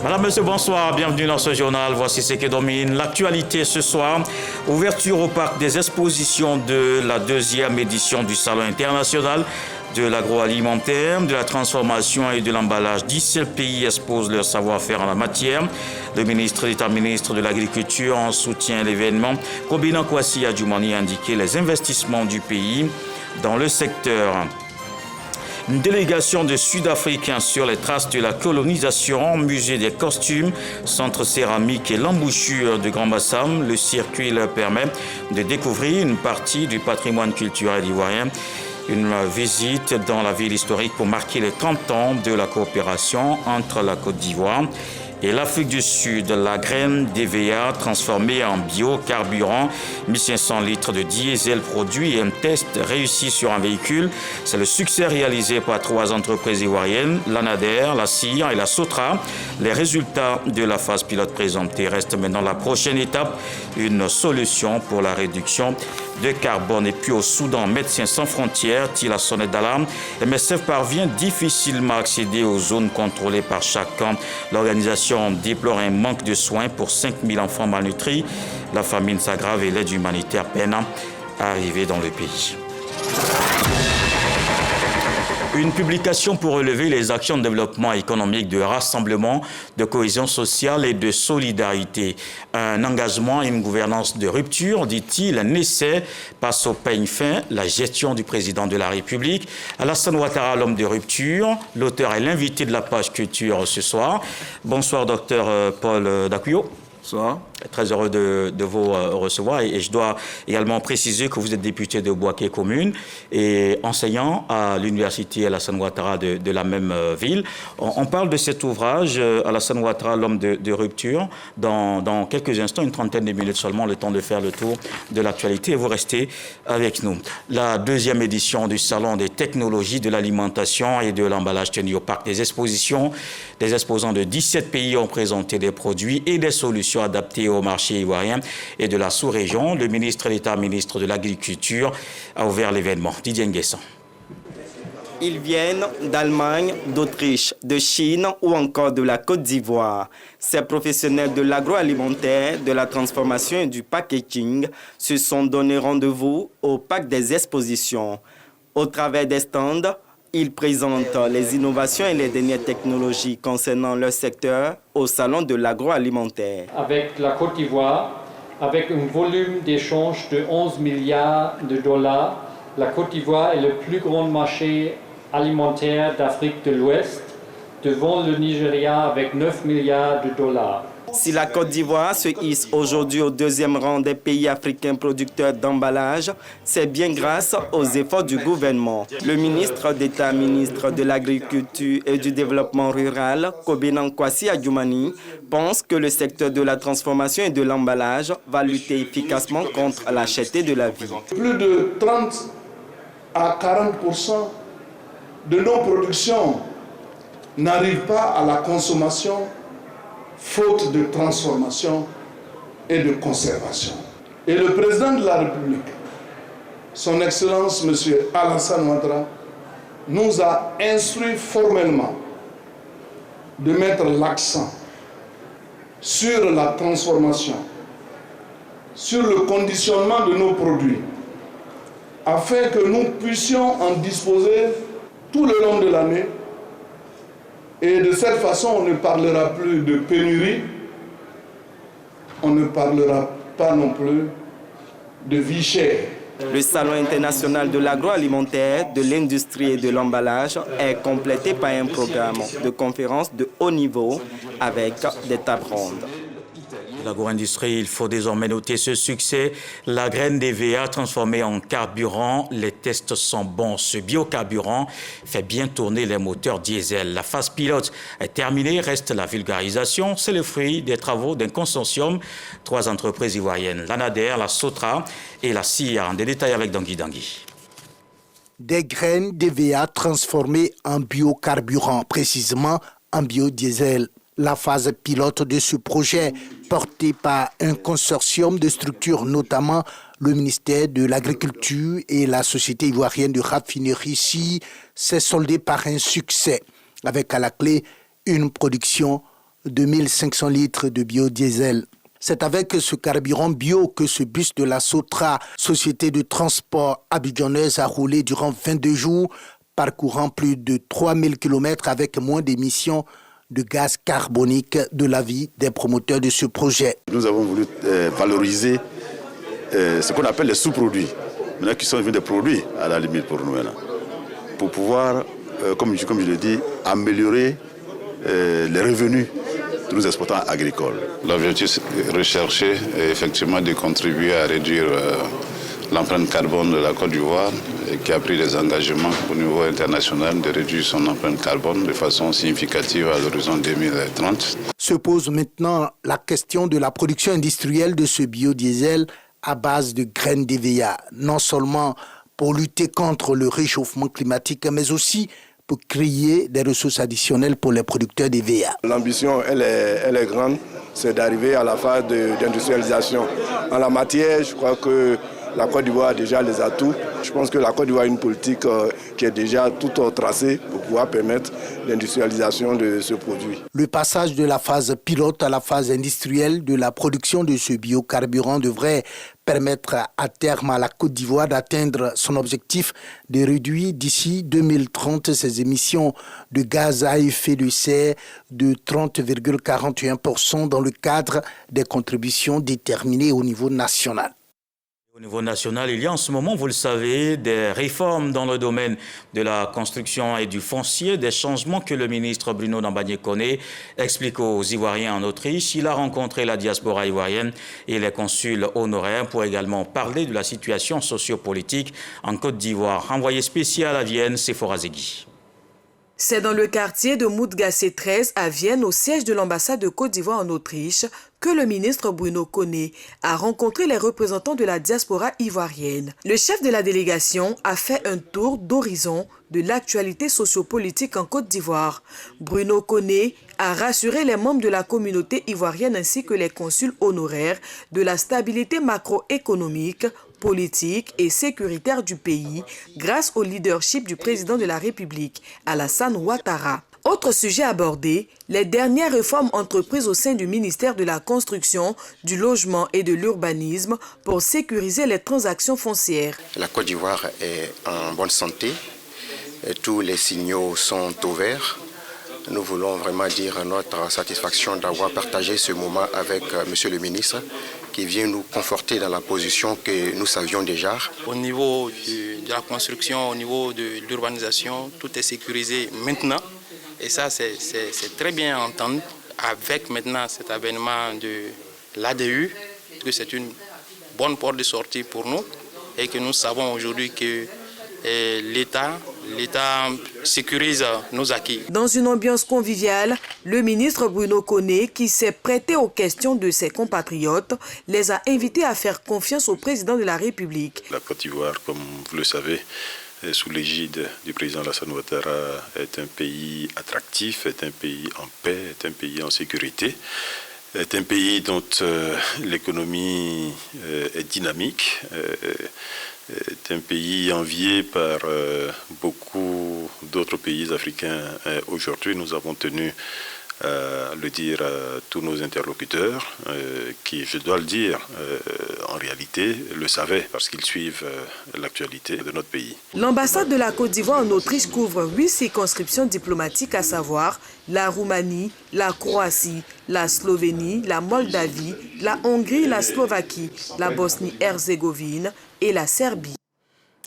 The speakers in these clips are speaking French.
Madame, Monsieur, bonsoir, bienvenue dans ce journal. Voici ce qui domine l'actualité ce soir. Ouverture au parc des expositions de la deuxième édition du Salon international de l'agroalimentaire, de la transformation et de l'emballage. 17 pays exposent leur savoir-faire en la matière. Le ministre d'État, ministre de l'Agriculture, en soutient l'événement. Kobina Kwasi Adjoumani a indiqué les investissements du pays dans le secteur. Une délégation de Sud-Africains sur les traces de la colonisation, musée des costumes, centre céramique et l'embouchure de Grand Bassam. Le circuit leur permet de découvrir une partie du patrimoine culturel ivoirien. Une visite dans la ville historique pour marquer les 30 ans de la coopération entre la Côte d'Ivoire et l'Afrique du Sud. La graine d'EVA transformée en biocarburant, 1500 litres de diesel produit et un test réussi sur un véhicule. C'est le succès réalisé par 3 entreprises ivoiriennes, l'ANADER, la CIR et la SOTRA. Les résultats de la phase pilote présentée restent maintenant la prochaine étape, une solution pour la réduction de carbone. Et puis au Soudan, Médecins sans frontières tire la sonnette d'alarme. MSF parvient difficilement à accéder aux zones contrôlées par chaque camp. L'organisation déplore un manque de soins pour 5000 enfants malnutris. La famine s'aggrave et l'aide humanitaire peine à arriver dans le pays. Une publication pour relever les actions de développement économique, de rassemblement, de cohésion sociale et de solidarité. Un engagement et une gouvernance de rupture, dit-il, naissait passe au peigne fin la gestion du président de la République. Alassane Ouattara, l'homme de rupture. L'auteur est l'invité de la page culture ce soir. Bonsoir, docteur Paul Dakuyo. Bonsoir. Très heureux de vous recevoir et je dois également préciser que vous êtes député de Bouaké commune et enseignant à l'université Alassane Ouattara de la même ville. On parle de cet ouvrage, Alassane Ouattara, l'homme de rupture, dans quelques instants, une trentaine de minutes seulement, le temps de faire le tour de l'actualité et vous restez avec nous. La deuxième édition du Salon des technologies de l'alimentation et de l'emballage tenu au Parc des Expositions. Des exposants de 17 pays ont présenté des produits et des solutions adaptées au marché ivoirien et de la sous-région. Le ministre d'État, ministre de l'Agriculture, a ouvert l'événement. Didier Nguessan. Ils viennent d'Allemagne, d'Autriche, de Chine ou encore de la Côte d'Ivoire. Ces professionnels de l'agroalimentaire, de la transformation et du packaging se sont donné rendez-vous au Parc des Expositions. Au travers des stands, ils présentent les innovations et les dernières technologies concernant leur secteur au Salon de l'agroalimentaire. Avec la Côte d'Ivoire, avec un volume d'échange de 11 milliards de dollars, la Côte d'Ivoire est le plus grand marché alimentaire d'Afrique de l'Ouest, devant le Nigeria avec 9 milliards de dollars. Si la Côte d'Ivoire se hisse aujourd'hui au 2e rang des pays africains producteurs d'emballage, c'est bien grâce aux efforts du gouvernement. Le ministre d'État, ministre de l'Agriculture et du Développement rural, Kobina Kwasi Adjoumani, pense que le secteur de la transformation et de l'emballage va lutter efficacement contre la cherté de la vie. Plus de 30 à 40% de nos productions n'arrivent pas à la consommation faute de transformation et de conservation. Et le président de la République, son Excellence M. Alassane Ouattara, nous a instruit formellement de mettre l'accent sur la transformation, sur le conditionnement de nos produits, afin que nous puissions en disposer tout le long de l'année. Et de cette façon, on ne parlera plus de pénurie, on ne parlera pas non plus de vie chère. Le Salon international de l'agroalimentaire, de l'industrie et de l'emballage est complété par un programme de conférences de haut niveau avec des tables rondes. L'agro-industrie, il faut désormais noter ce succès. La graine d'EVA transformée en carburant, les tests sont bons. Ce biocarburant fait bien tourner les moteurs diesel. La phase pilote est terminée, reste la vulgarisation. C'est le fruit des travaux d'un consortium. 3 entreprises ivoiriennes, l'ANADER, la SOTRA et la CIR. Des détails avec Dangui Dangui. Des graines d'EVA transformées en biocarburant, précisément en biodiesel. La phase pilote de ce projet, porté par un consortium de structures, notamment le ministère de l'Agriculture et la Société ivoirienne de raffinerie ici, s'est soldée par un succès, avec à la clé une production 2500 litres de biodiesel. C'est avec ce carburant bio que ce bus de la Sotra, société de transport abidjanaise, a roulé durant 22 jours, parcourant plus de 3000 km avec moins d'émissions de gaz carbonique de l'avis des promoteurs de ce projet. Nous avons voulu valoriser ce qu'on appelle les sous-produits, maintenant qui sont des produits à la limite pour nous, là, pour pouvoir, comme je le dis, améliorer les revenus de nos exploitants agricoles. L'objectif recherché est effectivement de contribuer à réduire l'empreinte carbone de la Côte d'Ivoire, qui a pris des engagements au niveau international de réduire son empreinte carbone de façon significative à l'horizon 2030. Se pose maintenant la question de la production industrielle de ce biodiesel à base de graines d'EVA, non seulement pour lutter contre le réchauffement climatique, mais aussi pour créer des ressources additionnelles pour les producteurs d'EVA. L'ambition, elle est grande, c'est d'arriver à la phase d'industrialisation. En la matière, je crois que la Côte d'Ivoire a déjà les atouts. Je pense que la Côte d'Ivoire a une politique qui est déjà toute tracée pour pouvoir permettre l'industrialisation de ce produit. Le passage de la phase pilote à la phase industrielle de la production de ce biocarburant devrait permettre à terme à la Côte d'Ivoire d'atteindre son objectif de réduire d'ici 2030 ses émissions de gaz à effet de serre de 30,41% dans le cadre des contributions déterminées au niveau national. Au niveau national, il y a en ce moment, vous le savez, des réformes dans le domaine de la construction et du foncier, des changements que le ministre Bruno Nambagné-Koné explique aux Ivoiriens en Autriche. Il a rencontré la diaspora ivoirienne et les consuls honoraires pour également parler de la situation sociopolitique en Côte d'Ivoire. Envoyé spécial à Vienne, Sephora Zegui. C'est dans le quartier de Moutgassé 13 à Vienne, au siège de l'ambassade de Côte d'Ivoire en Autriche, que le ministre Bruno Koné a rencontré les représentants de la diaspora ivoirienne. Le chef de la délégation a fait un tour d'horizon de l'actualité sociopolitique en Côte d'Ivoire. Bruno Koné a rassuré les membres de la communauté ivoirienne ainsi que les consuls honoraires de la stabilité macroéconomique, politique et sécuritaire du pays grâce au leadership du président de la République, Alassane Ouattara. Autre sujet abordé, les dernières réformes entreprises au sein du ministère de la Construction, du Logement et de l'Urbanisme pour sécuriser les transactions foncières. La Côte d'Ivoire est en bonne santé, et tous les signaux sont au vert. Nous voulons vraiment dire notre satisfaction d'avoir partagé ce moment avec Monsieur le ministre qui vient nous conforter dans la position que nous savions déjà. Au niveau de la construction, au niveau de l'urbanisation, tout est sécurisé maintenant. Et ça, c'est très bien entendu avec maintenant cet avènement de l'ADU, que c'est une bonne porte de sortie pour nous et que nous savons aujourd'hui que l'État sécurise nos acquis. Dans une ambiance conviviale, le ministre Bruno Koné, qui s'est prêté aux questions de ses compatriotes, les a invités à faire confiance au président de la République. La Côte d'Ivoire, comme vous le savez, sous l'égide du président Alassane Ouattara, est un pays attractif, est un pays en paix, est un pays en sécurité, est un pays dont l'économie est dynamique, est un pays envié par beaucoup d'autres pays africains. Aujourd'hui, nous avons tenu à le dire à tous nos interlocuteurs, qui, je dois le dire, en réalité, le savaient parce qu'ils suivent l'actualité de notre pays. L'ambassade de la Côte d'Ivoire en Autriche couvre 8 circonscriptions diplomatiques, à savoir la Roumanie, la Croatie, la Slovénie, la Moldavie, la Hongrie, la Slovaquie, la Bosnie-Herzégovine et la Serbie.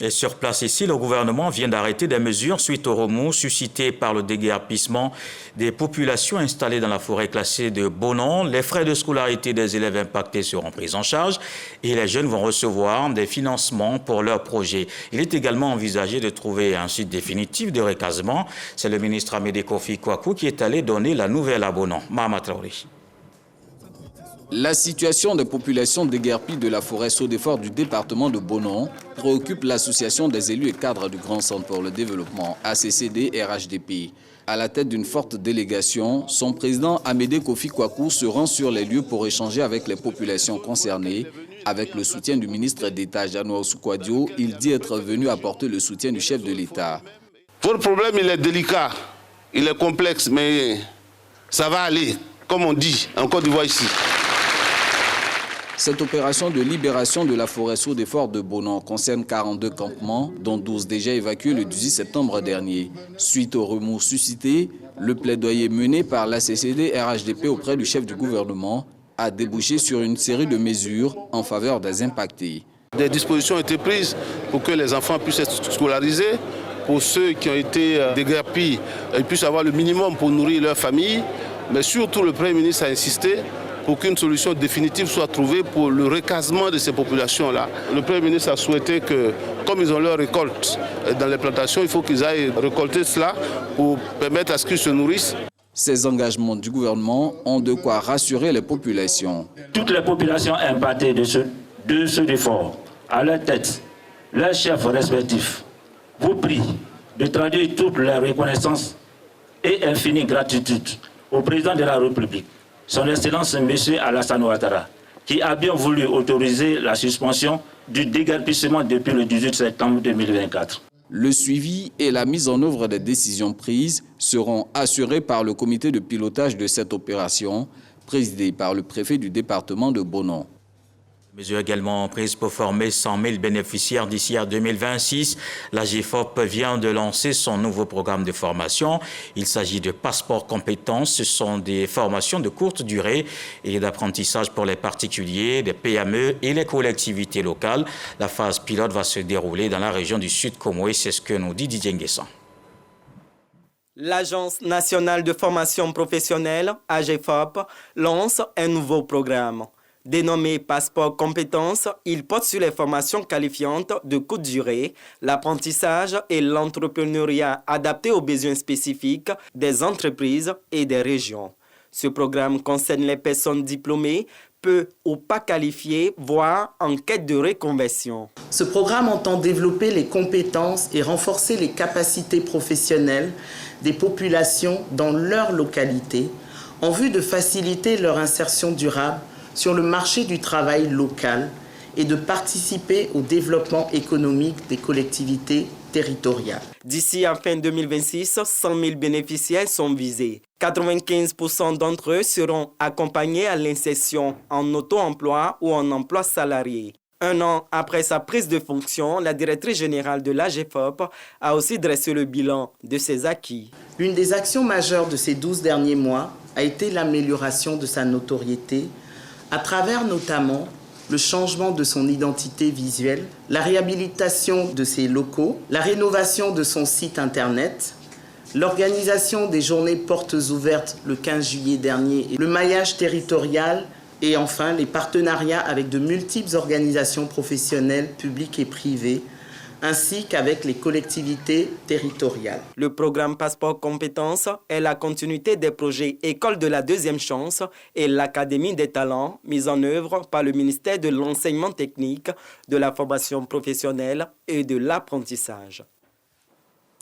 Et sur place ici, le gouvernement vient d'arrêter des mesures suite au remous suscité par le déguerpissement des populations installées dans la forêt classée de Bonon. Les frais de scolarité des élèves impactés seront pris en charge et les jeunes vont recevoir des financements pour leurs projets. Il est également envisagé de trouver un site définitif de recasement. C'est le ministre Amédée Kofi Kwaku qui est allé donner la nouvelle à Bonon. Mahama Traoré. La situation des populations déguerpies de la forêt Saudefort du département de Bonon préoccupe l'association des élus et cadres du Grand Centre pour le développement ACCD RHDP. À la tête d'une forte délégation, son président Amédée Kofi Kwaku se rend sur les lieux pour échanger avec les populations concernées. Avec le soutien du ministre d'État Jeannot Soukouadio, il dit être venu apporter le soutien du chef de l'État. Votre problème, il est délicat, il est complexe, mais ça va aller. comme on dit en Côte d'Ivoire ici. Cette opération de libération de la forêt sous des forts de Bonan concerne 42 campements, dont 12 déjà évacués le 18 septembre dernier. Suite au remous suscité, le plaidoyer mené par la CCD RHDP auprès du chef du gouvernement a débouché sur une série de mesures en faveur des impactés. Des dispositions ont été prises pour que les enfants puissent être scolarisés, pour ceux qui ont été déguerpis, ils puissent avoir le minimum pour nourrir leur famille. Mais surtout, le Premier ministre a insisté pour qu'une solution définitive soit trouvée pour le recasement de ces populations-là. Le Premier ministre a souhaité que, comme ils ont leur récolte dans les plantations, il faut qu'ils aillent récolter cela pour permettre à ce qu'ils se nourrissent. Ces engagements du gouvernement ont de quoi rassurer les populations. Toutes les populations impactées de ce défort, à leur tête, leurs chefs respectifs, vous prie de traduire toute leur reconnaissance et infinie gratitude au président de la République, son Excellence M. Alassane Ouattara, qui a bien voulu autoriser la suspension du déguerpissement depuis le 18 septembre 2024. Le suivi et la mise en œuvre des décisions prises seront assurés par le comité de pilotage de cette opération, présidé par le préfet du département de Bonan. Mesure également prise pour former 100 000 bénéficiaires d'ici à 2026. La GFOP vient de lancer son nouveau programme de formation. Il s'agit de passeports compétences. Ce sont des formations de courte durée et d'apprentissage pour les particuliers, les PME et les collectivités locales. La phase pilote va se dérouler dans la région du Sud Comoé. C'est ce que nous dit Didier Nguessan. L'Agence nationale de formation professionnelle, AGFOP, lance un nouveau programme. Dénommé Passeport Compétences, il porte sur les formations qualifiantes de courte durée, l'apprentissage et l'entrepreneuriat adapté aux besoins spécifiques des entreprises et des régions. Ce programme concerne les personnes diplômées, peu ou pas qualifiées, voire en quête de reconversion. Ce programme entend développer les compétences et renforcer les capacités professionnelles des populations dans leur localité en vue de faciliter leur insertion durable sur le marché du travail local et de participer au développement économique des collectivités territoriales. D'ici à fin 2026, 100 000 bénéficiaires sont visés. 95% d'entre eux seront accompagnés à l'insertion en auto-emploi ou en emploi salarié. Un an après sa prise de fonction, la directrice générale de l'AGFOP a aussi dressé le bilan de ses acquis. L'une des actions majeures de ces 12 derniers mois a été l'amélioration de sa notoriété à travers notamment le changement de son identité visuelle, la réhabilitation de ses locaux, la rénovation de son site internet, l'organisation des journées portes ouvertes le 15 juillet dernier, le maillage territorial et enfin les partenariats avec de multiples organisations professionnelles publiques et privées, ainsi qu'avec les collectivités territoriales. Le programme Passeport Compétences est la continuité des projets École de la deuxième chance et l'Académie des talents mis en œuvre par le ministère de l'Enseignement technique, de la formation professionnelle et de l'apprentissage.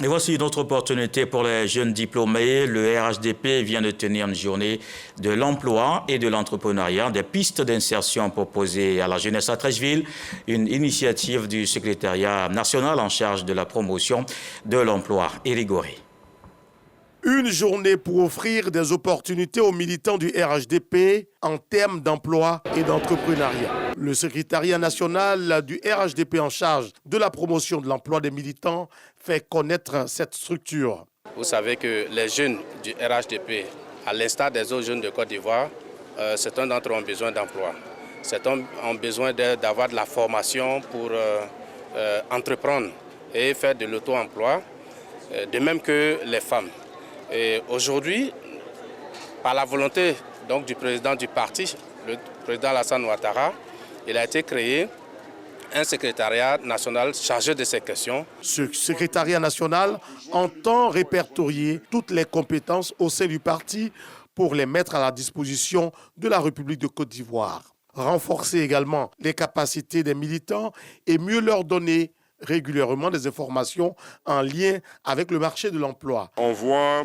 Et voici une autre opportunité pour les jeunes diplômés. Le RHDP vient de tenir une journée de l'emploi et de l'entrepreneuriat, des pistes d'insertion proposées à la jeunesse à Treichville, une initiative du secrétariat national en charge de la promotion de l'emploi. Éric Goré. Une journée pour offrir des opportunités aux militants du RHDP en termes d'emploi et d'entrepreneuriat. Le secrétariat national du RHDP en charge de la promotion de l'emploi des militants fait connaître cette structure. Vous savez que les jeunes du RHDP, à l'instar des autres jeunes de Côte d'Ivoire, certains d'entre eux ont besoin d'emploi. Certains ont besoin d'avoir de la formation pour entreprendre et faire de l'auto-emploi, de même que les femmes. Et aujourd'hui, par la volonté donc, du président du parti, le président Alassane Ouattara, il a été créé un secrétariat national chargé de ces questions. Ce secrétariat national entend répertorier toutes les compétences au sein du parti pour les mettre à la disposition de la République de Côte d'Ivoire. Renforcer également les capacités des militants et mieux leur donner régulièrement des informations en lien avec le marché de l'emploi. On voit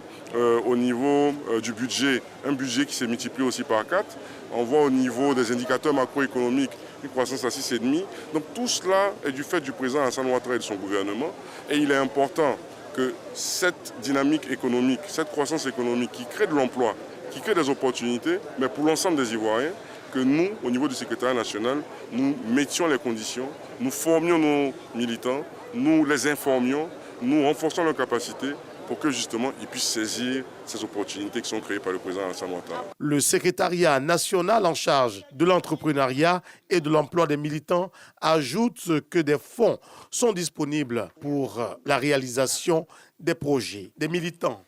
au niveau du budget, un budget qui s'est multiplié aussi par 4. On voit au niveau des indicateurs macroéconomiques une croissance à 6,5. Donc tout cela est du fait du président Alassane Ouattara et de son gouvernement. Et il est important que cette dynamique économique, cette croissance économique qui crée de l'emploi, qui crée des opportunités, mais pour l'ensemble des Ivoiriens, que nous, au niveau du secrétariat national, nous mettions les conditions, nous formions nos militants, nous les informions, nous renforçons leurs capacités pour que justement ils puissent saisir ces opportunités qui sont créées par le président Alassane Ouattara. Le secrétariat national en charge de l'entrepreneuriat et de l'emploi des militants ajoute que des fonds sont disponibles pour la réalisation des projets des militants.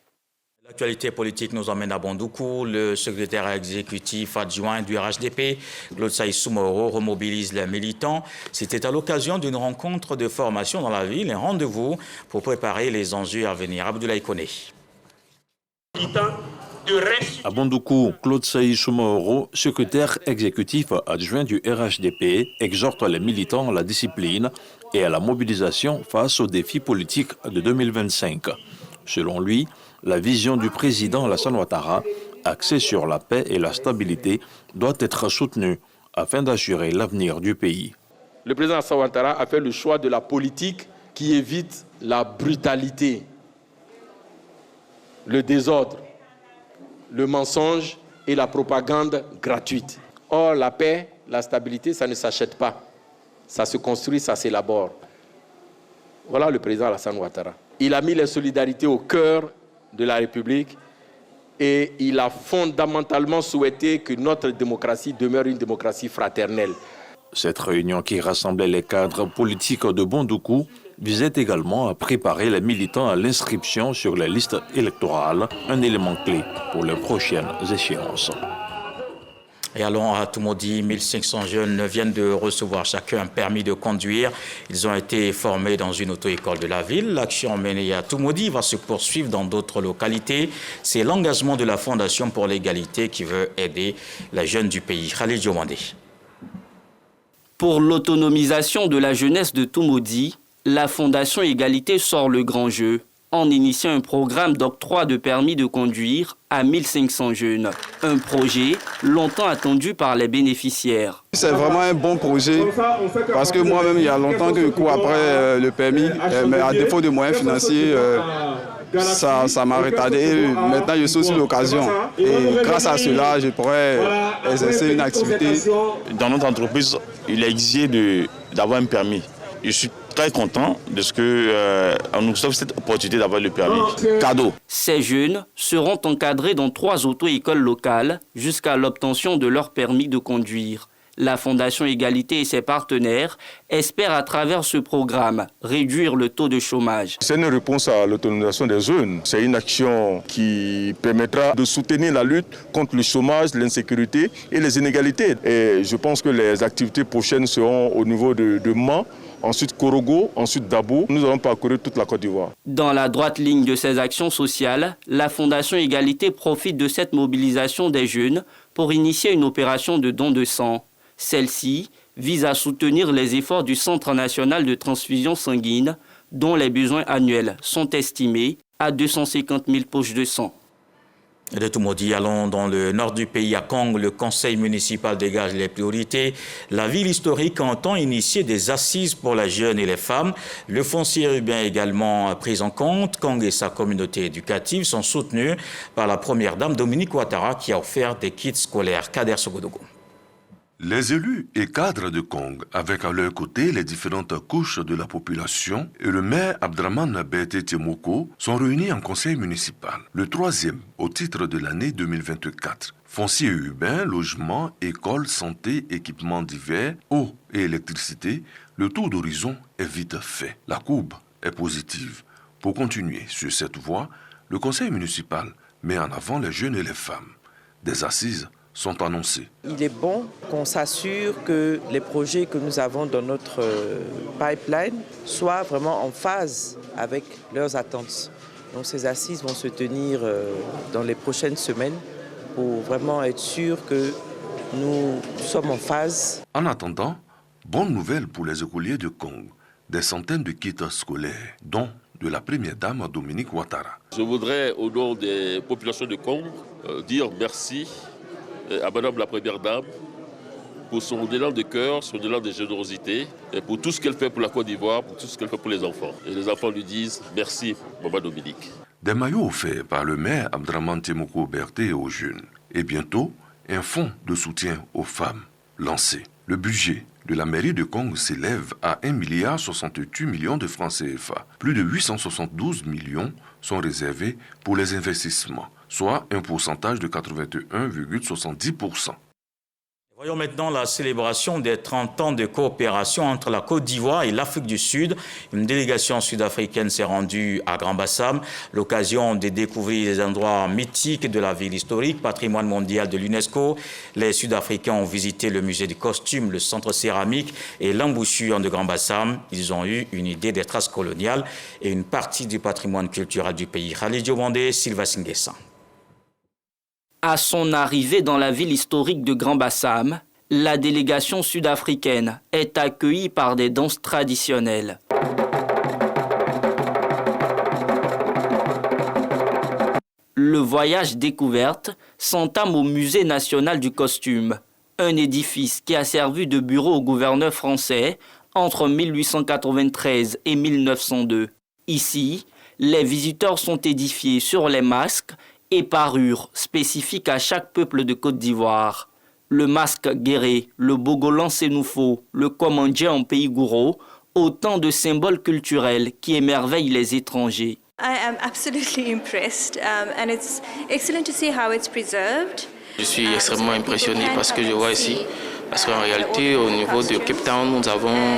L'actualité politique nous emmène à Bondoukou. Le secrétaire exécutif adjoint du RHDP, Claude Saïssou Moro, remobilise les militants. C'était à l'occasion d'une rencontre de formation dans la ville, un rendez-vous pour préparer les enjeux à venir. Abdoulaye Koné. À Bondoukou, Claude Saïssou Moro, secrétaire exécutif adjoint du RHDP, exhorte les militants à la discipline et à la mobilisation face aux défis politiques de 2025. Selon lui, la vision du président Alassane Ouattara, axée sur la paix et la stabilité, doit être soutenue afin d'assurer l'avenir du pays. Le président Alassane Ouattara a fait le choix de la politique qui évite la brutalité, le désordre, le mensonge et la propagande gratuite. Or, la paix, la stabilité, ça ne s'achète pas. Ça se construit, ça s'élabore. Voilà le président Alassane Ouattara. Il a mis les solidarités au cœur de la République et il a fondamentalement souhaité que notre démocratie demeure une démocratie fraternelle. Cette réunion qui rassemblait les cadres politiques de Bondoukou visait également à préparer les militants à l'inscription sur les listes électorales, un élément clé pour les prochaines échéances. Et allons à Toumoudi, 1500 jeunes viennent de recevoir chacun un permis de conduire. Ils ont été formés dans une auto-école de la ville. L'action menée à Toumoudi va se poursuivre dans d'autres localités. C'est l'engagement de la Fondation pour l'égalité qui veut aider les jeunes du pays. Khalid Diomandé. Pour l'autonomisation de la jeunesse de Toumoudi, la Fondation Égalité sort le grand jeu en initiant un programme d'octroi de permis de conduire à 1500 jeunes. Un projet longtemps attendu par les bénéficiaires. C'est vraiment un bon projet parce que moi-même, il y a longtemps que je cours après le permis, mais à défaut de moyens financiers, ça m'a retardé. Et maintenant, je suis sur l'occasion. Et grâce à cela, je pourrais exercer une activité. Dans notre entreprise, il est exigé d'avoir un permis. Je suis très content de ce qu'on nous offre cette opportunité d'avoir le permis. Cadeau. Ces jeunes seront encadrés dans 3 auto-écoles locales jusqu'à l'obtention de leur permis de conduire. La Fondation Égalité et ses partenaires espèrent à travers ce programme réduire le taux de chômage. C'est une réponse à l'autonomisation des jeunes. C'est une action qui permettra de soutenir la lutte contre le chômage, l'insécurité et les inégalités. Et je pense que les activités prochaines seront au niveau de Mans, ensuite Korogo, ensuite Dabo. Nous allons parcourir toute la Côte d'Ivoire. Dans la droite ligne de ces actions sociales, la Fondation Égalité profite de cette mobilisation des jeunes pour initier une opération de don de sang. Celle-ci vise à soutenir les efforts du Centre national de transfusion sanguine, dont les besoins annuels sont estimés à 250 000 poches de sang. De Toumoudi, allons dans le nord du pays, à Kong. Le conseil municipal dégage les priorités. La ville historique entend initier des assises pour les jeunes et les femmes. Le foncier urbain est également pris en compte. Kong et sa communauté éducative sont soutenus par la première dame Dominique Ouattara qui a offert des kits scolaires. Kader Sogodogo. Les élus et cadres de Kong, avec à leur côté les différentes couches de la population, et le maire Abdraman Berté Temoko sont réunis en conseil municipal. Le 3e au titre de l'année 2024. Foncier urbain, logement, école, santé, équipements divers, eau et électricité, le tour d'horizon est vite fait. La courbe est positive. Pour continuer sur cette voie, le conseil municipal met en avant les jeunes et les femmes. Des assises sont annoncés. Il est bon qu'on s'assure que les projets que nous avons dans notre pipeline soient vraiment en phase avec leurs attentes. Donc ces assises vont se tenir dans les prochaines semaines pour vraiment être sûr que nous sommes en phase. En attendant, bonne nouvelle pour les écoliers de Kong. Des centaines de kits scolaires, dont de la première dame Dominique Ouattara. Je voudrais, au nom des populations de Kong, dire merci à Madame la Première Dame pour son élan de cœur, son élan de générosité, et pour tout ce qu'elle fait pour la Côte d'Ivoire, pour tout ce qu'elle fait pour les enfants. Et les enfants lui disent merci, Maman Dominique. Des maillots offerts par le maire Abdraman Temoko Berté aux jeunes. et bientôt un fonds de soutien aux femmes lancé. Le budget de la mairie de Kong s'élève à 1,68 milliard de francs CFA. Plus de 872 millions sont réservés pour les investissements, soit un pourcentage de 81,70%. Voyons maintenant la célébration des 30 ans de coopération entre la Côte d'Ivoire et l'Afrique du Sud. Une délégation sud-africaine s'est rendue à Grand-Bassam, l'occasion de découvrir les endroits mythiques de la ville historique, patrimoine mondial de l'UNESCO. Les Sud-Africains ont visité le musée du costume, le centre céramique et l'embouchure de Grand-Bassam. Ils ont eu une idée des traces coloniales et une partie du patrimoine culturel du pays. Khalid Diomandé, Sylvain Singuessa. À son arrivée dans la ville historique de Grand-Bassam, la délégation sud-africaine est accueillie par des danses traditionnelles. Le voyage découverte s'entame au Musée national du costume, un édifice qui a servi de bureau au gouverneur français entre 1893 et 1902. Ici, les visiteurs sont édifiés sur les masques et parures spécifiques à chaque peuple de Côte d'Ivoire. Le masque guéré, le bogolan sénoufo, le komandje en pays gouro, autant de symboles culturels qui émerveillent les étrangers. I am absolutely impressed and it's excellent to see how it's preserved. Je suis extrêmement impressionné parce que je vois ici, parce qu'en réalité, au niveau de Cape Town, nous avons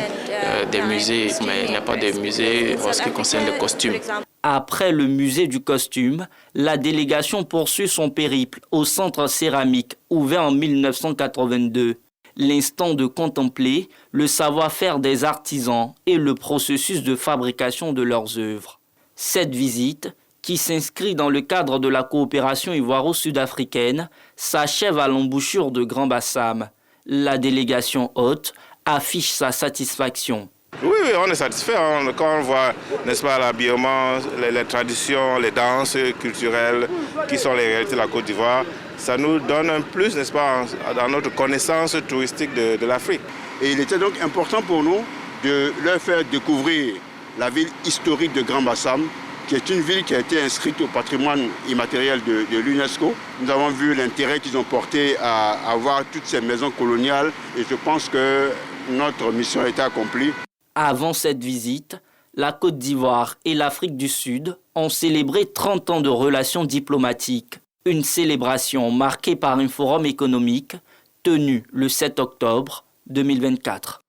des musées, mais il n'y a pas de musée en ce qui concerne les costumes. Après le musée du costume, la délégation poursuit son périple au centre céramique, ouvert en 1982. L'instant de contempler le savoir-faire des artisans et le processus de fabrication de leurs œuvres. Cette visite, qui s'inscrit dans le cadre de la coopération ivoiro-sud-africaine, s'achève à l'embouchure de Grand-Bassam. La délégation hôte affiche sa satisfaction. Oui, on est satisfait quand on voit, n'est-ce pas, l'habillement, les traditions, les danses culturelles qui sont les réalités de la Côte d'Ivoire. Ça nous donne un plus, n'est-ce pas, dans notre connaissance touristique de l'Afrique. Et il était donc important pour nous de leur faire découvrir la ville historique de Grand-Bassam, qui est une ville qui a été inscrite au patrimoine immatériel de l'UNESCO. Nous avons vu l'intérêt qu'ils ont porté à avoir toutes ces maisons coloniales et je pense que notre mission a été accomplie. Avant cette visite, la Côte d'Ivoire et l'Afrique du Sud ont célébré 30 ans de relations diplomatiques. Une célébration marquée par un forum économique tenu le 7 octobre 2024.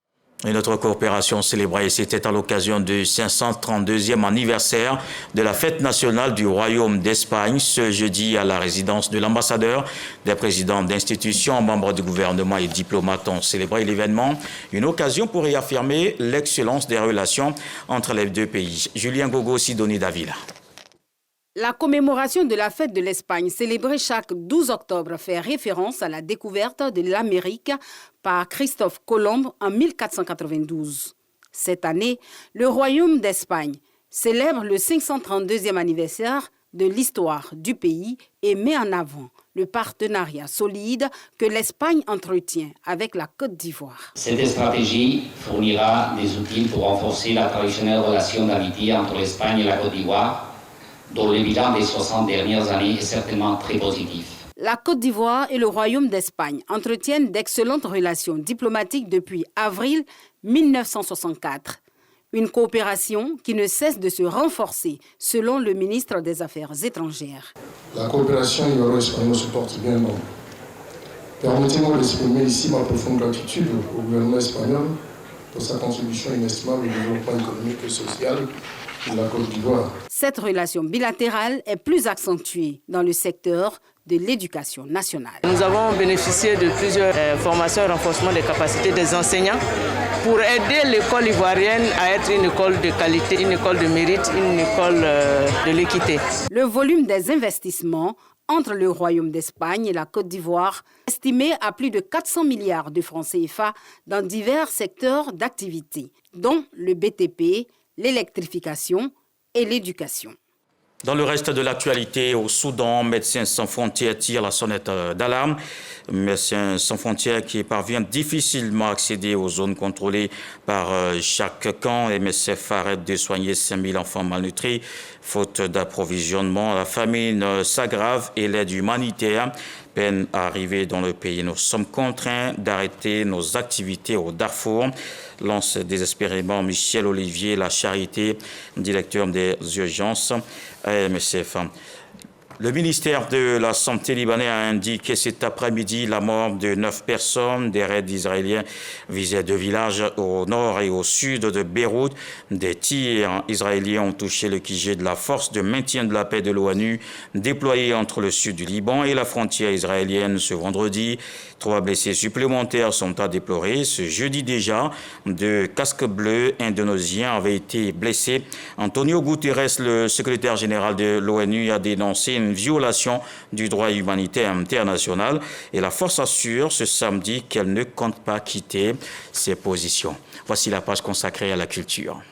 Et notre coopération célébrée, c'était à l'occasion du 532e anniversaire de la fête nationale du Royaume d'Espagne, ce jeudi à la résidence de l'ambassadeur. Des présidents d'institutions, membres du gouvernement et diplomates ont célébré l'événement. Une occasion pour réaffirmer l'excellence des relations entre les deux pays. Julien Gogo, Sidonie Davila. La commémoration de la fête de l'Espagne, célébrée chaque 12 octobre, fait référence à la découverte de l'Amérique par Christophe Colomb en 1492. Cette année, le Royaume d'Espagne célèbre le 532e anniversaire de l'histoire du pays et met en avant le partenariat solide que l'Espagne entretient avec la Côte d'Ivoire. Cette stratégie fournira des outils pour renforcer la traditionnelle relation d'amitié entre l'Espagne et la Côte d'Ivoire, dont le bilan des 60 dernières années est certainement très positif. La Côte d'Ivoire et le Royaume d'Espagne entretiennent d'excellentes relations diplomatiques depuis avril 1964. Une coopération qui ne cesse de se renforcer, selon le ministre des Affaires étrangères. La coopération ivoiro-espagnole se porte bien. Permettez-moi d'exprimer ici ma profonde gratitude au gouvernement espagnol pour sa contribution inestimable au développement économique et social de la Côte d'Ivoire. Cette relation bilatérale est plus accentuée dans le secteur de l'éducation nationale. Nous avons bénéficié de plusieurs formations et renforcement des capacités des enseignants pour aider l'école ivoirienne à être une école de qualité, une école de mérite, une école de l'équité. Le volume des investissements entre le Royaume d'Espagne et la Côte d'Ivoire, estimé à plus de 400 milliards de francs CFA dans divers secteurs d'activité, dont le BTP, l'électrification et l'éducation. Dans le reste de l'actualité, au Soudan, Médecins sans frontières tire la sonnette d'alarme. Médecins sans frontières qui parviennent difficilement à accéder aux zones contrôlées par chaque camp. Les MSF arrêtent de soigner 5000 enfants malnutris. Faute d'approvisionnement, la famine s'aggrave et l'aide humanitaire peine à arriver dans le pays. Nous sommes contraints d'arrêter nos activités au Darfour, lance désespérément Michel Olivier La Charité, directeur des urgences à MSF. Le ministère de la Santé libanais a indiqué cet après-midi la mort de 9 personnes. Des raids israéliens visaient 2 villages au nord et au sud de Beyrouth. Des tirs israéliens ont touché le QG de la force de maintien de la paix de l'ONU déployée entre le sud du Liban et la frontière israélienne ce vendredi. 3 blessés supplémentaires sont à déplorer. Ce jeudi déjà, 2 casques bleus indonésiens avaient été blessés. Antonio Guterres, le secrétaire général de l'ONU, a dénoncé une violation du droit humanitaire international et la force assure ce samedi qu'elle ne compte pas quitter ses positions. Voici la page consacrée à la culture.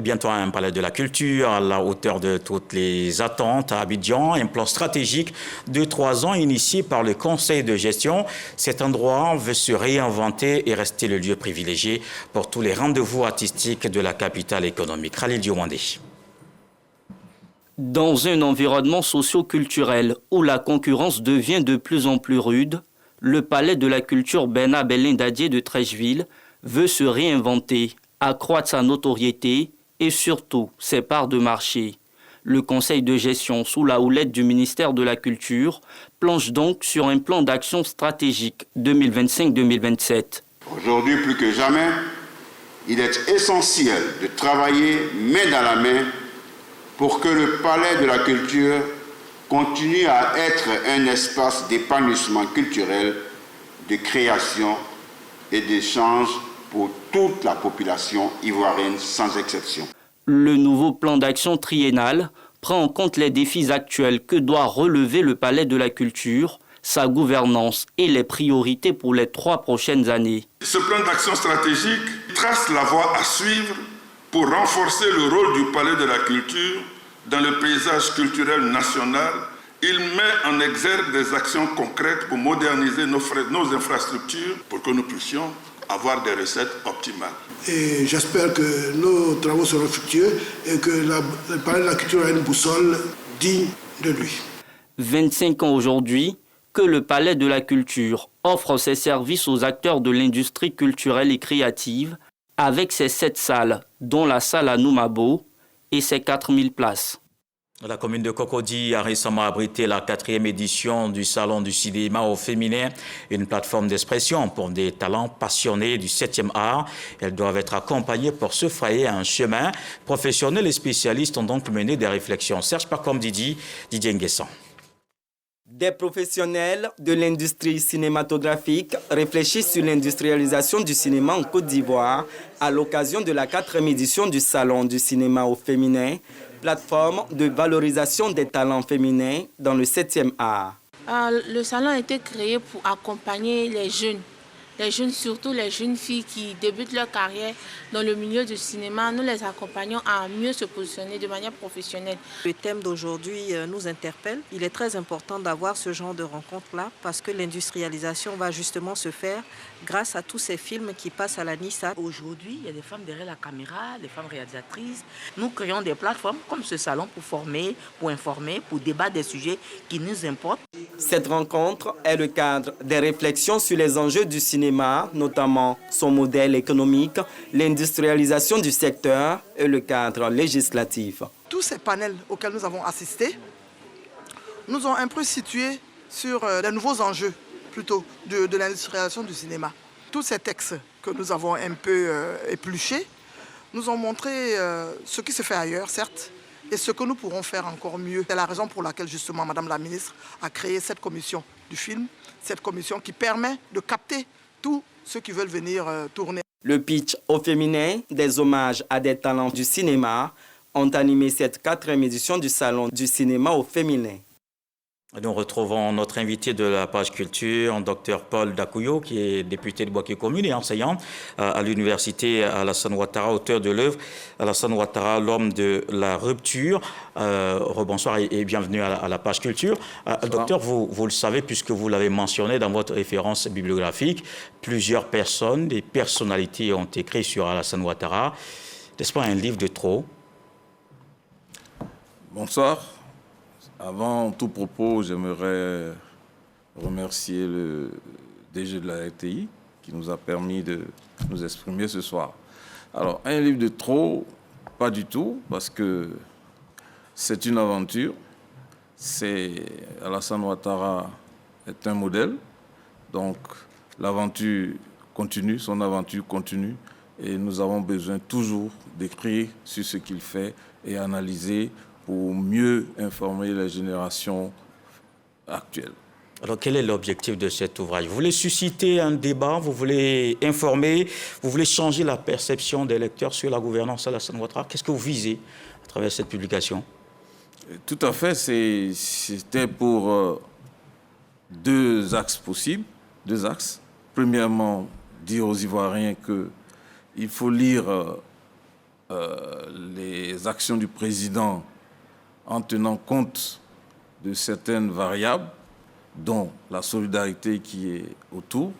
Bientôt un palais de la culture à la hauteur de toutes les attentes à Abidjan, un plan stratégique de 3 ans initié par le conseil de gestion. Cet endroit veut se réinventer et rester le lieu privilégié pour tous les rendez-vous artistiques de la capitale économique. Khalil Diomandé. Dans un environnement socio-culturel où la concurrence devient de plus en plus rude, le palais de la culture Bernard Belindadier de Treichville veut se réinventer, accroître sa notoriété et surtout ses parts de marché. Le conseil de gestion, sous la houlette du ministère de la Culture, planche donc sur un plan d'action stratégique 2025-2027. Aujourd'hui, plus que jamais, il est essentiel de travailler main dans la main pour que le palais de la culture continue à être un espace d'épanouissement culturel, de création et d'échange pour toute la population ivoirienne sans exception. Le nouveau plan d'action triennal prend en compte les défis actuels que doit relever le palais de la culture, sa gouvernance et les priorités pour les 3 prochaines années. Ce plan d'action stratégique trace la voie à suivre pour renforcer le rôle du palais de la culture dans le paysage culturel national. Il met en exergue des actions concrètes pour moderniser nos infrastructures pour que nous puissions avoir des recettes optimales. Et j'espère que nos travaux seront fructueux et que le palais de la culture a une boussole digne de lui. 25 ans aujourd'hui que le palais de la culture offre ses services aux acteurs de l'industrie culturelle et créative avec ses 7 salles, dont la salle à Noumabo et ses 4000 places. La commune de Cocody a récemment abrité la 4e édition du Salon du cinéma au féminin, une plateforme d'expression pour des talents passionnés du 7e art. Elles doivent être accompagnées pour se frayer un chemin. Professionnels et spécialistes ont donc mené des réflexions. Serge Pacom Didier Nguessan. Des professionnels de l'industrie cinématographique réfléchissent sur l'industrialisation du cinéma en Côte d'Ivoire à l'occasion de la 4e édition du Salon du cinéma au féminin, plateforme de valorisation des talents féminins dans le 7e art. Le salon a été créé pour accompagner les jeunes, surtout les jeunes filles qui débutent leur carrière dans le milieu du cinéma. Nous les accompagnons à mieux se positionner de manière professionnelle. Le thème d'aujourd'hui nous interpelle. Il est très important d'avoir ce genre de rencontre-là parce que l'industrialisation va justement se faire grâce à tous ces films qui passent à la NISA. Aujourd'hui, il y a des femmes derrière la caméra, des femmes réalisatrices. Nous créons des plateformes comme ce salon pour former, pour informer, pour débattre des sujets qui nous importent. Cette rencontre est le cadre des réflexions sur les enjeux du cinéma, notamment son modèle économique, l'industrialisation du secteur et le cadre législatif. Tous ces panels auxquels nous avons assisté nous ont un peu situés sur les nouveaux enjeux plutôt de l'industrialisation du cinéma. Tous ces textes que nous avons un peu épluchés nous ont montré ce qui se fait ailleurs, certes, et ce que nous pourrons faire encore mieux. C'est la raison pour laquelle justement Madame la ministre a créé cette commission du film, cette commission qui permet de capter tous ceux qui veulent venir tourner. Le pitch au féminin, des hommages à des talents du cinéma, ont animé cette 4e édition du Salon du cinéma au féminin. Nous retrouvons notre invité de la page culture, Dr Paul Dakouyo, qui est député de Boaké Commune et enseignant à l'université Alassane Ouattara, auteur de l'œuvre Alassane Ouattara, l'homme de la rupture. Rebonsoir et bienvenue à la page culture. Docteur, vous le savez, puisque vous l'avez mentionné dans votre référence bibliographique, plusieurs personnes, des personnalités ont écrit sur Alassane Ouattara. N'est-ce pas un livre de trop? Bonsoir. Avant tout propos, j'aimerais remercier le DG de la RTI qui nous a permis de nous exprimer ce soir. Alors, un livre de trop, pas du tout, parce que c'est une aventure. Alassane Ouattara est un modèle, donc l'aventure continue, son aventure continue, et nous avons besoin toujours d'écrire sur ce qu'il fait et analyser pour mieux informer les générations actuelles. Alors, quel est l'objectif de cet ouvrage? Vous voulez susciter un débat, vous voulez informer, vous voulez changer la perception des lecteurs sur la gouvernance Alassane Ouattara. Qu'est-ce que vous visez à travers cette publication? Tout à fait, c'était pour deux axes possibles, deux axes. Premièrement, dire aux Ivoiriens qu'il faut lire les actions du président en tenant compte de certaines variables, dont la solidarité qui est autour,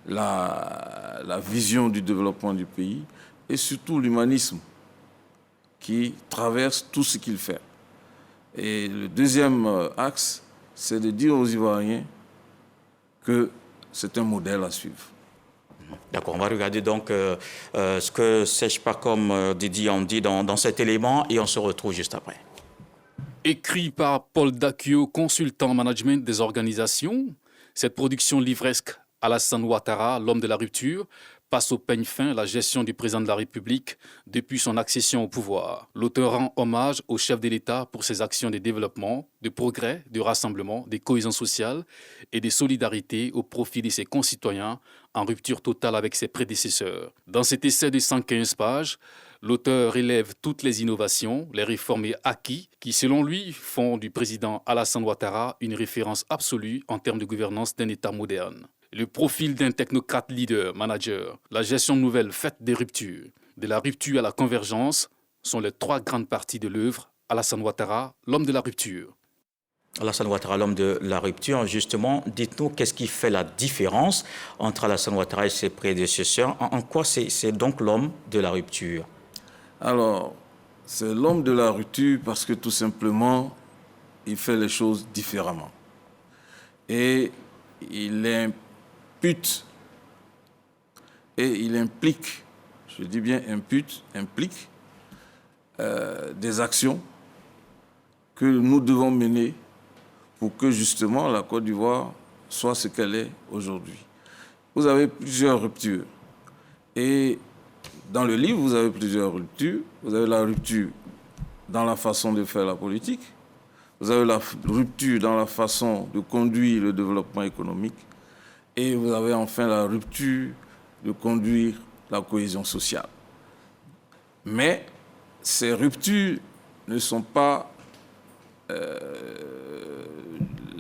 la vision du développement du pays et surtout l'humanisme qui traverse tout ce qu'il fait. Et le deuxième axe, c'est de dire aux Ivoiriens que c'est un modèle à suivre. D'accord, on va regarder donc ce que Sèche pas comme Didi en dit dans cet élément et on se retrouve juste après. Écrit par Paul Dakio, consultant en management des organisations, cette production livresque Alassane Ouattara, l'homme de la rupture, passe au peigne fin la gestion du président de la République depuis son accession au pouvoir. L'auteur rend hommage au chef de l'État pour ses actions de développement, de progrès, de rassemblement, de cohésion sociale et de solidarité au profit de ses concitoyens en rupture totale avec ses prédécesseurs. Dans cet essai de 115 pages, l'auteur élève toutes les innovations, les réformes et acquis qui, selon lui, font du président Alassane Ouattara une référence absolue en termes de gouvernance d'un État moderne. Le profil d'un technocrate leader, manager, la gestion nouvelle faite des ruptures, de la rupture à la convergence, sont les trois grandes parties de l'œuvre Alassane Ouattara, l'homme de la rupture. Alassane Ouattara, l'homme de la rupture, justement, dites-nous qu'est-ce qui fait la différence entre Alassane Ouattara et ses prédécesseurs? En quoi c'est donc l'homme de la rupture? Alors, c'est l'homme de la rupture parce que tout simplement, il fait les choses différemment. Et il impute et il implique, je dis bien implique des actions que nous devons mener pour que justement la Côte d'Ivoire soit ce qu'elle est aujourd'hui. Vous avez plusieurs ruptures et dans le livre, vous avez plusieurs ruptures. Vous avez la rupture dans la façon de faire la politique. Vous avez la rupture dans la façon de conduire le développement économique. Et vous avez enfin la rupture de conduire la cohésion sociale. Mais ces ruptures ne sont pas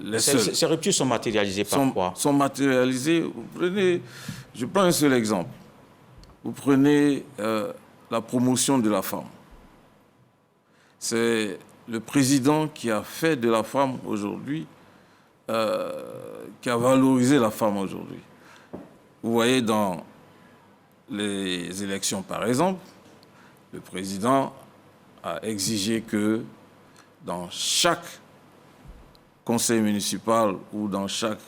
les seules. Ces ruptures sont matérialisées par quoi? Sont matérialisées. Je prends un seul exemple. Vous prenez la promotion de la femme. C'est le président qui a fait de la femme aujourd'hui, qui a valorisé la femme aujourd'hui. Vous voyez dans les élections, par exemple, le président a exigé que dans chaque conseil municipal ou dans chaque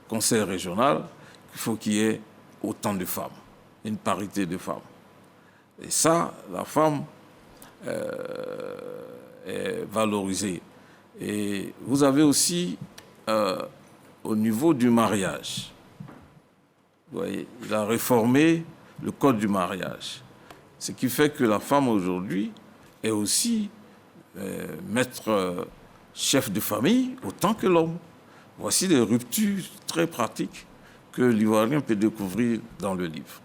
conseil régional, il faut qu'il y ait autant de femmes, une parité de femmes. Et ça, la femme est valorisée. Et vous avez aussi, au niveau du mariage, vous voyez, il a réformé le code du mariage. Ce qui fait que la femme aujourd'hui est aussi maître chef de famille autant que l'homme. Voici des ruptures très pratiques que l'Ivoirien peut découvrir dans le livre.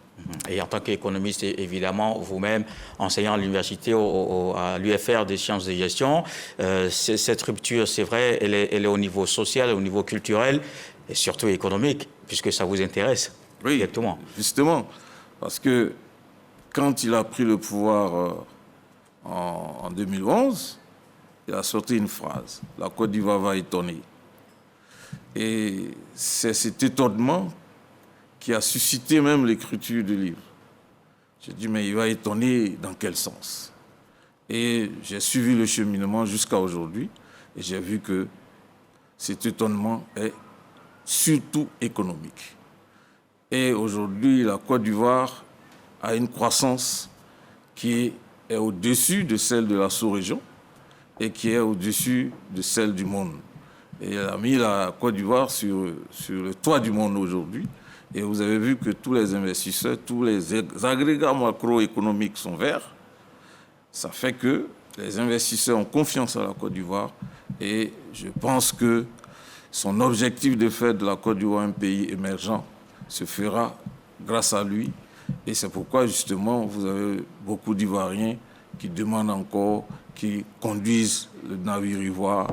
Et en tant qu'économiste, évidemment, vous-même, enseignant à l'université, à l'UFR des sciences de gestion, cette rupture, c'est vrai, elle est au niveau social, au niveau culturel et surtout économique, puisque ça vous intéresse. Oui, directement. Justement, parce que quand il a pris le pouvoir en 2011, il a sorti une phrase, « La Côte d'Ivoire va étonner ». Et c'est cet étonnement qui a suscité même l'écriture du livre. J'ai dit, mais il va étonner dans quel sens? Et j'ai suivi le cheminement jusqu'à aujourd'hui et j'ai vu que cet étonnement est surtout économique. Et aujourd'hui, la Côte d'Ivoire a une croissance qui est au-dessus de celle de la sous-région et qui est au-dessus de celle du monde. Et elle a mis la Côte d'Ivoire sur le toit du monde aujourd'hui. Et vous avez vu que tous les investisseurs, tous les agrégats macroéconomiques sont verts. Ça fait que les investisseurs ont confiance à la Côte d'Ivoire. Et je pense que son objectif de faire de la Côte d'Ivoire un pays émergent se fera grâce à lui. Et c'est pourquoi, justement, vous avez beaucoup d'Ivoiriens qui demandent encore, qui conduisent le navire ivoire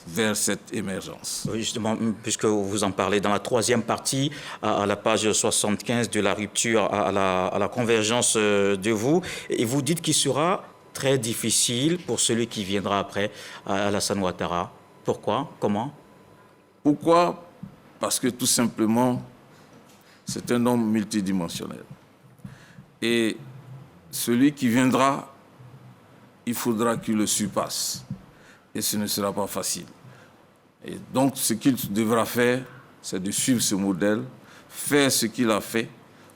vers cette émergence. Oui, justement, puisque vous en parlez, dans la troisième partie, à la page 75 de la rupture à la convergence de vous, et vous dites qu'il sera très difficile pour celui qui viendra après, Alassane Ouattara. Pourquoi? Comment? Pourquoi? Parce que tout simplement, c'est un homme multidimensionnel. Et celui qui viendra, il faudra qu'il le surpasse. Et ce ne sera pas facile. Et donc, ce qu'il devra faire, c'est de suivre ce modèle, faire ce qu'il a fait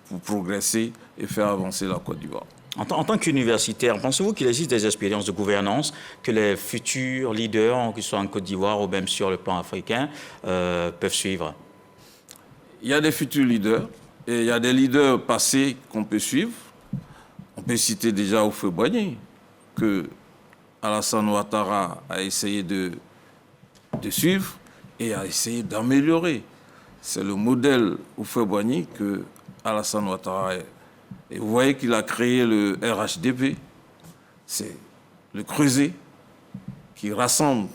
pour progresser et faire avancer la Côte d'Ivoire. En tant qu'universitaire, pensez-vous qu'il existe des expériences de gouvernance que les futurs leaders, qu'ils soient en Côte d'Ivoire ou même sur le plan africain, peuvent suivre? Il y a des futurs leaders et il y a des leaders passés qu'on peut suivre. On peut citer déjà Houphouët-Boigny, que Alassane Ouattara a essayé de suivre et a essayé d'améliorer. C'est le modèle Houphouët-Boigny que Alassane Ouattara est. Et vous voyez qu'il a créé le RHDP, c'est le creuset qui rassemble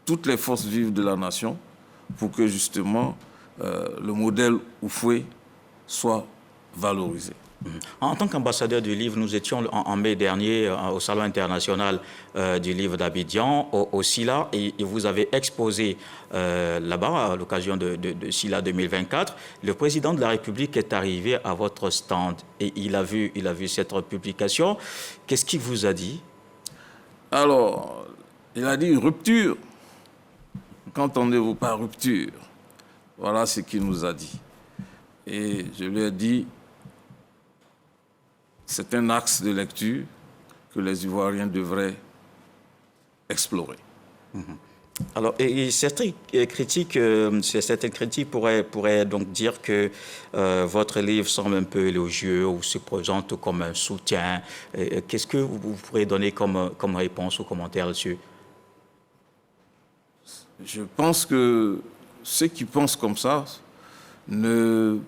toutes les forces vives de la nation pour que justement le modèle Houphouët soit valorisé. En tant qu'ambassadeur du livre, nous étions en mai dernier au Salon international du livre d'Abidjan, au SILA, et vous avez exposé là-bas à l'occasion de SILA 2024. Le président de la République est arrivé à votre stand et il a vu cette publication. Qu'est-ce qu'il vous a dit? Alors, il a dit rupture. Qu'entendez-vous par rupture? Voilà ce qu'il nous a dit. Et je lui ai dit, c'est un axe de lecture que les Ivoiriens devraient explorer. Alors, et certaines critiques pourraient donc dire que votre livre semble un peu élogieux ou se présente comme un soutien. Qu'est-ce que vous pourrez donner comme réponse ou commentaire là-dessus? Je pense que ceux qui pensent comme ça ne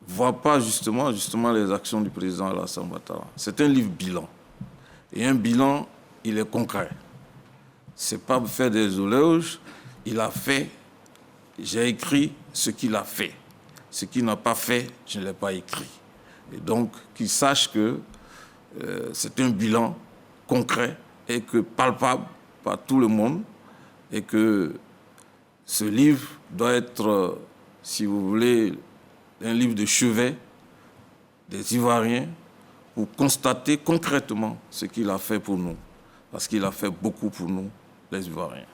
voit pas justement les actions du président Alassane Ouattara. C'est un livre bilan. Et un bilan, il est concret. C'est pas faire des éloges. Il a fait, j'ai écrit ce qu'il a fait. Ce qu'il n'a pas fait, je ne l'ai pas écrit. Et donc, qu'il sache que c'est un bilan concret et que palpable par tout le monde et que ce livre doit être, si vous voulez, un livre de chevet des Ivoiriens pour constater concrètement ce qu'il a fait pour nous. Parce qu'il a fait beaucoup pour nous, les Ivoiriens.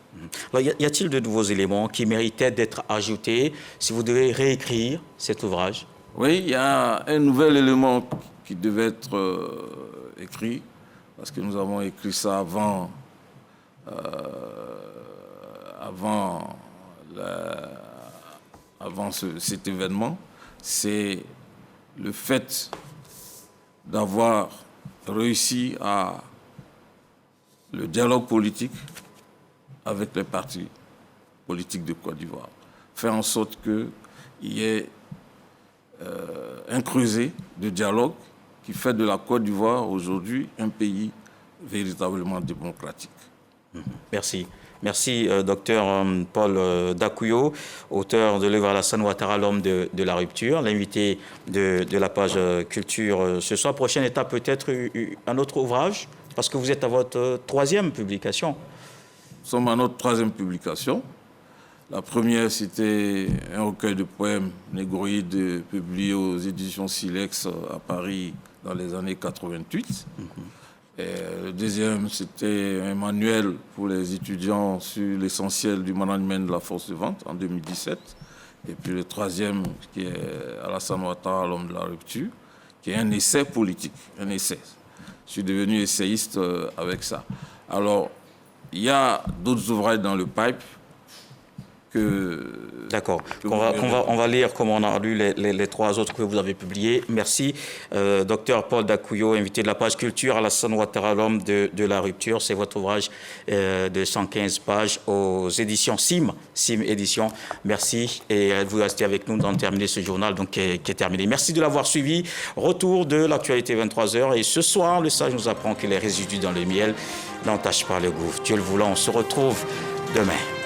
Alors, y a-t-il de nouveaux éléments qui méritaient d'être ajoutés si vous devez réécrire cet ouvrage? Oui, il y a un nouvel élément qui devait être écrit, parce que nous avons écrit ça avant cet événement. C'est le fait d'avoir réussi à le dialogue politique avec les partis politiques de Côte d'Ivoire. Faire en sorte qu'il y ait un creuset de dialogue qui fait de la Côte d'Ivoire aujourd'hui un pays véritablement démocratique. Merci. Merci, docteur Paul Dakuyo, auteur de l'œuvre Alassane Ouattara, l'homme de la rupture, l'invité de la page culture ce soir. Prochaine étape, peut-être un autre ouvrage, parce que vous êtes à votre troisième publication. Nous sommes à notre troisième publication. La première, c'était un recueil de poèmes négroïdes publié aux éditions Silex à Paris dans les années 88. Et le deuxième, c'était un manuel pour les étudiants sur l'essentiel du management de la force de vente en 2017. Et puis le troisième, qui est Alassane Ouattara, l'homme de la rupture, qui est un essai politique, un essai. Je suis devenu essayiste avec ça. Alors, il y a d'autres ouvrages dans le pipe que... D'accord. On va lire comme on a lu les trois autres que vous avez publiés. Merci. Docteur Paul Dakuyo, invité de la page culture, Alassane Ouattara, l'homme de la rupture. C'est votre ouvrage de 115 pages aux éditions SIM Éditions. Merci. Et vous restez avec nous dans terminer ce journal donc, qui est terminé. Merci de l'avoir suivi. Retour de l'actualité 23h. Et ce soir, le sage nous apprend que les résidus dans le miel n'entachent pas le gouffre. Dieu le voulant, on se retrouve demain.